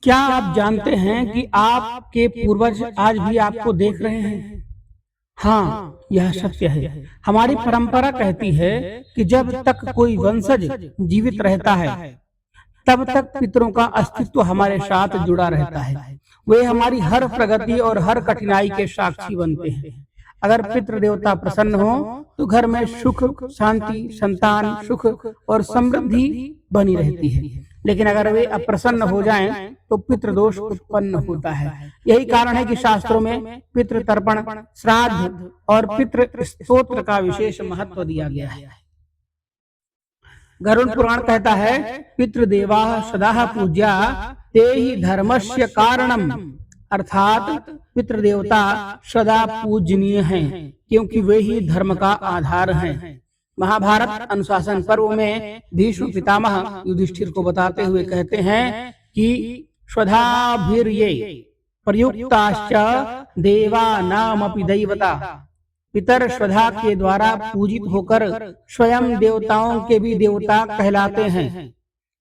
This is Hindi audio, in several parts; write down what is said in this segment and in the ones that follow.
क्या आप जानते हैं कि आपके पूर्वज आज भी आपको देख रहे हैं? हाँ, यह सत्य है। हमारी परंपरा कहती है कि जब तक कोई वंशज जीवित रहता है, तब तक पितरों का अस्तित्व हमारे साथ जुड़ा रहता है। वे हमारी हर प्रगति और हर कठिनाई के साक्षी बनते हैं। अगर पितृ देवता प्रसन्न हो, तो घर में सुख, शांति, संतान, सुख और समृद्धि बनी रहती है। लेकिन अगर वे अप्रसन्न हो जाएं, तो पितृदोष उत्पन्न होता है। यही कारण है कि शास्त्रों में पितृ तर्पण, श्राद्ध और पितृ स्तोत्र का विशेष महत्व दिया गया है। गरुड़ पुराण कहता है, पितृदेवा सदा पूज्या ते ही धर्मस्य कारणम, अर्थात पितृदेवता सदा पूजनीय हैं, क्योंकि वे ही धर्म का आधार हैं। महाभारत अनुशासन पर्व में भीष्म पितामह युधिष्ठिर को बताते हुए कहते हैं कि स्वधाभिर्ये प्रयुक्ताश्च देवा नामपि दैवता, पितर स्वधा के द्वारा पूजित होकर स्वयं देवताओं के भी देवता कहलाते हैं।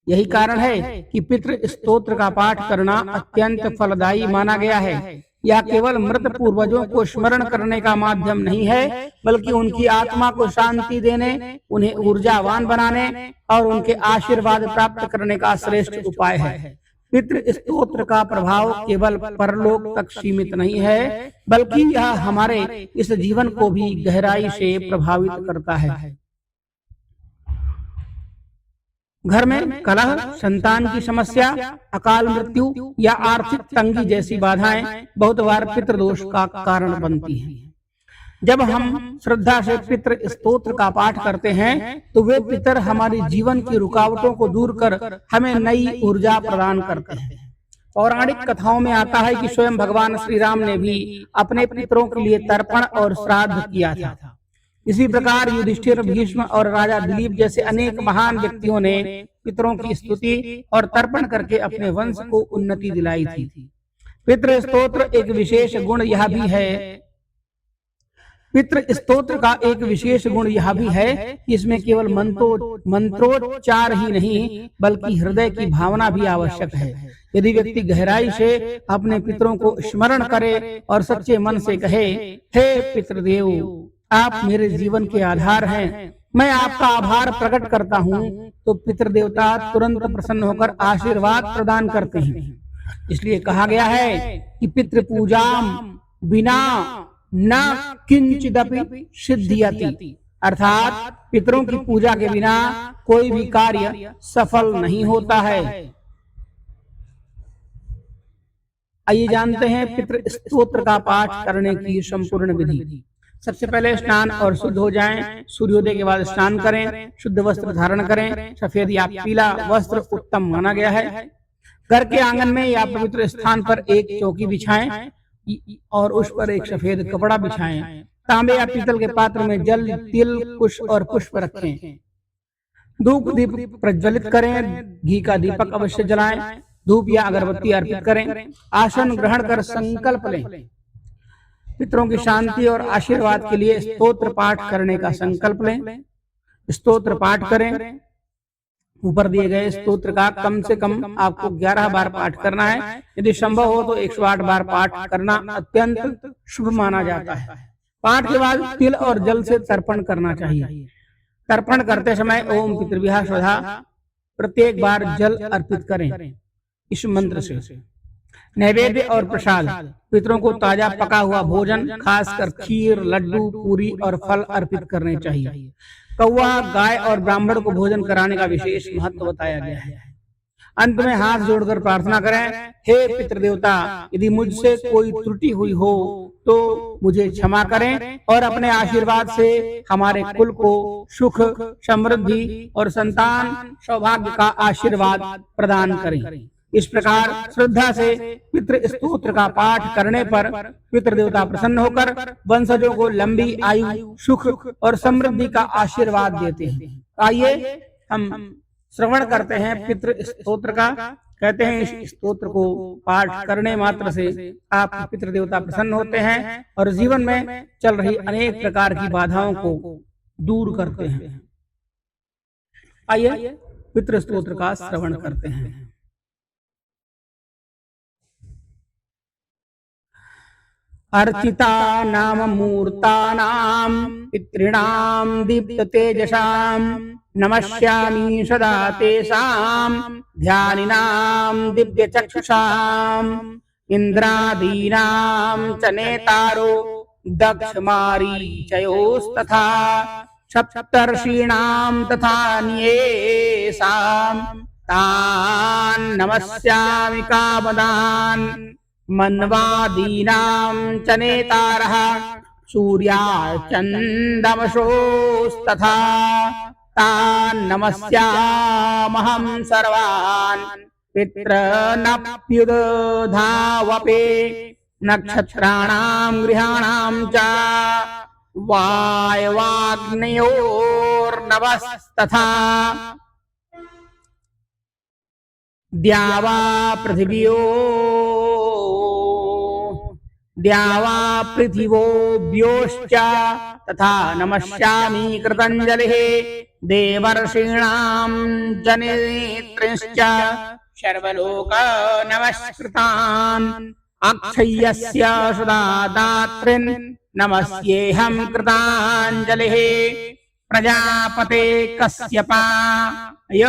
यही कारण है कि पितृ स्तोत्र का पाठ करना अत्यंत फलदायी माना गया है। यह केवल मृत पूर्वजों को स्मरण करने का माध्यम नहीं है, बल्कि उनकी आत्मा को शांति देने, उन्हें ऊर्जावान बनाने और उनके आशीर्वाद प्राप्त करने का श्रेष्ठ उपाय है। पितृ स्तोत्र का प्रभाव केवल परलोक तक सीमित नहीं है, बल्कि यह हमारे इस जीवन को भी गहराई से प्रभावित करता है। घर में कलह, संतान की समस्या, अकाल मृत्यु या आर्थिक तंगी जैसी बाधाएं बहुत बार पितृदोष का कारण बनती हैं। जब हम श्रद्धा से पितृ स्तोत्र का पाठ करते हैं, तो वे पितर हमारी जीवन की रुकावटों को दूर कर हमें नई ऊर्जा प्रदान करते हैं। पौराणिक कथाओं में आता है कि स्वयं भगवान श्री राम ने भी अपने पितरों के लिए तर्पण और श्राद्ध किया था। इसी प्रकार युधिष्ठिर, भीष्म और राजा दिलीप जैसे अनेक महान व्यक्तियों ने पितरों की स्तुति और तर्पण करके अपने वंश को उन्नति दिलाई थी। पितृ स्तोत्र एक विशेष गुण यह भी है पितृ स्तोत्र का एक विशेष गुण यह भी है कि इसमें केवल मंत्रोच्चार ही नहीं, बल्कि हृदय की भावना भी आवश्यक है। यदि व्यक्ति गहराई से अपने पितरों को स्मरण करे और सच्चे मन से कहे, हे पितृदेव, आप मेरे जीवन के आधार हैं, मैं आपका आभार प्रकट करता हूँ, तो पितृदेवता तुरंत प्रसन्न होकर आशीर्वाद प्रदान करते हैं। इसलिए कहा गया है कि पितृ पूजा बिना न किंचिदपि सिद्ध्यति, अर्थात पितरों की पूजा के बिना कोई भी कार्य सफल नहीं होता है। आइए जानते हैं पितृ स्तोत्र का पाठ करने की संपूर्ण विधि। सबसे पहले स्नान और शुद्ध हो जाएं। सूर्योदय के बाद स्नान करें, शुद्ध वस्त्र धारण करें। सफेद या पीला वस्त्र उत्तम माना गया है। घर के आंगन में या पवित्र स्थान पर एक चौकी बिछाएं और उस पर एक सफेद कपड़ा बिछाएं। तांबे या पीतल के पात्र में जल, तिल, कुश और पुष्प रखें। धूप दीप प्रज्वलित करें। घी का दीपक अवश्य जलाएं। धूप या अगरबत्ती अर्पित करें। आसन ग्रहण कर संकल्प लें। पितरों की शांति और आशीर्वाद के लिए स्तोत्र पाठ करने का संकल्प लें। स्तोत्र पाठ करें। ऊपर दिए गए स्तोत्र का कम से कम आपको 11 बार पाठ करना है। यदि संभव हो तो 108 बार पाठ करना अत्यंत शुभ माना जाता है। पाठ के बाद तिल और जल से तर्पण करना चाहिए। तर्पण करते समय ओम पितृभ्यः स्वधा प्रत्येक बार जल अर्पित करें इस मंत्र से। नैवेद्य और प्रसाद, पितरों को ताजा पका हुआ भोजन, खासकर खीर, लड्डू, पूरी और फल अर्पित करने चाहिए। कौवा, गाय और ब्राह्मण को भोजन कराने का विशेष महत्व बताया गया है। अंत में हाथ जोड़कर प्रार्थना करें, हे पितृदेवता, यदि मुझसे कोई त्रुटि हुई हो तो मुझे क्षमा करें और अपने आशीर्वाद से हमारे कुल को सुख, समृद्धि और संतान सौभाग्य का आशीर्वाद प्रदान करें। इस प्रकार श्रद्धा से पितृ स्तोत्र का पाठ करने पर पितृदेवता प्रसन्न होकर वंशजों को लंबी आयु, सुख और समृद्धि का आशीर्वाद देते हैं। आइए हम श्रवण करते हैं पितृ स्तोत्र का। कहते हैं इस स्तोत्र को पाठ करने मात्र से आप पितृदेवता प्रसन्न होते हैं और जीवन में चल रही अनेक प्रकार की बाधाओं को दूर करते हैं। आइए पितृ स्तोत्र का श्रवण करते हैं। अर्चिता नाम मूर्तानां पितॄणां दीप्त तेजसां नमस्यामि सदा तेषां ध्यानिनां दिव्य चक्षुषाम् इंद्रादीनां च नेतारो दक्षमारीचयोस्तथा सप्तर्षीणां तथा न्येषां तान् नमस्यामि कामदान् मन्वादीनां च नेतारः सूर्याचन्द्रमसोस्तथा तान् नमस्यामहं सर्वान् पितॄनप्युदधावपि नक्षत्राणां गृहाणां च वायवाग्नयोर्नवस्तथा द्यावा पृथिवोऽभ्योश्च तथा नमस्यामि कृतञ्जलिः देवर्षीणां जनेत्रिंश्च सर्वलोक नमस्कृतान् अक्षय्यस्य सदा दात्रिन् नमस्येऽहं कृताञ्जलिः प्रजापते कश्यपाय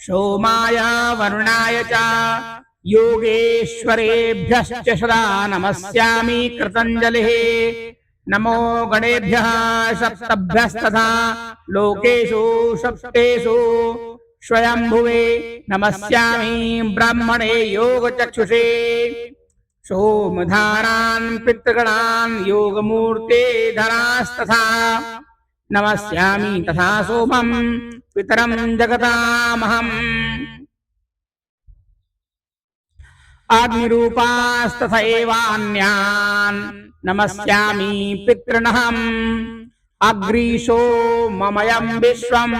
सोमाय वरुणाय च योगेश्वरेभ्यश्च सदा नमस्यामि कृतञ्जलिः नमो गणेभ्यः सप्तभ्यस्तथा लोकेषु सप्तेषु स्वयंभुवे नमस्यामि ब्रह्मणे योगचक्षुषे सोमधारान् पितृगणान् योगमूर्ते धरास्तथा नमस्यामि तथा सोमं पितरं जगतामहम् अग्निरूपास्तथैवान्यान् नमस्यामि पितॄनहम् अग्रीशो ममयं विश्वं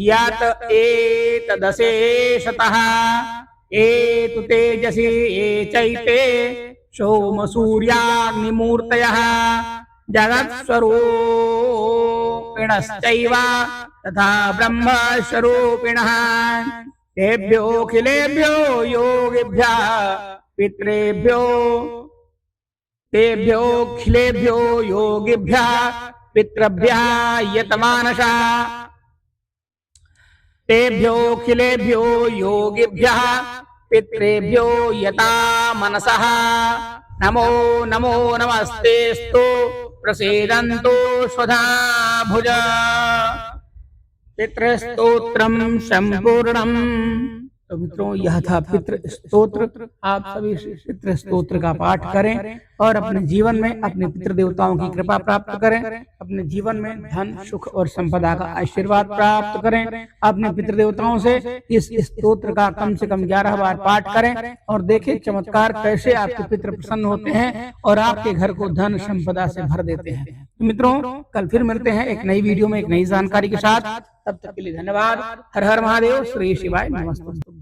यत एतदशेषतः एतु तेजसि ये चैते सोमसूर्याग्निमूर्तयः जगत्स्वरूपिणश्चैव तथा ब्रह्मस्वरूपिणः तेभ्योऽखिलेभ्यो योगिभ्यः तेभ्योऽखिलेभ्यो योगिभ्यः पितृभ्यः यतमानसा तेभ्योऽखिलेभ्यो योगिभ्यः पितृभ्यो यता मनसः नमो नमो नमस्तेस्तु प्रसीदन्तु स्वधा भुज पितृस्तोत्रम संपूर्णम। तो मित्रों यह था पितृ स्तोत्र। आप सभी पितृ स्तोत्र का पाठ करें और अपने जीवन में अपने पितृ देवताओं की कृपा प्राप्त करें, अपने जीवन में धन सुख और संपदा का आशीर्वाद प्राप्त करें। अपने पितृ देवताओं से इस स्तोत्र का कम से कम 11 बार पाठ करें और देखें चमत्कार कैसे आपके पितृ प्रसन्न होते हैं और आपके घर को धन संपदा से भर देते हैं। तो मित्रों कल फिर मिलते हैं एक नई वीडियो में एक नई जानकारी के साथ। तब तक के लिए धन्यवाद। हर हर महादेव। श्री शिवाय नमस्ते।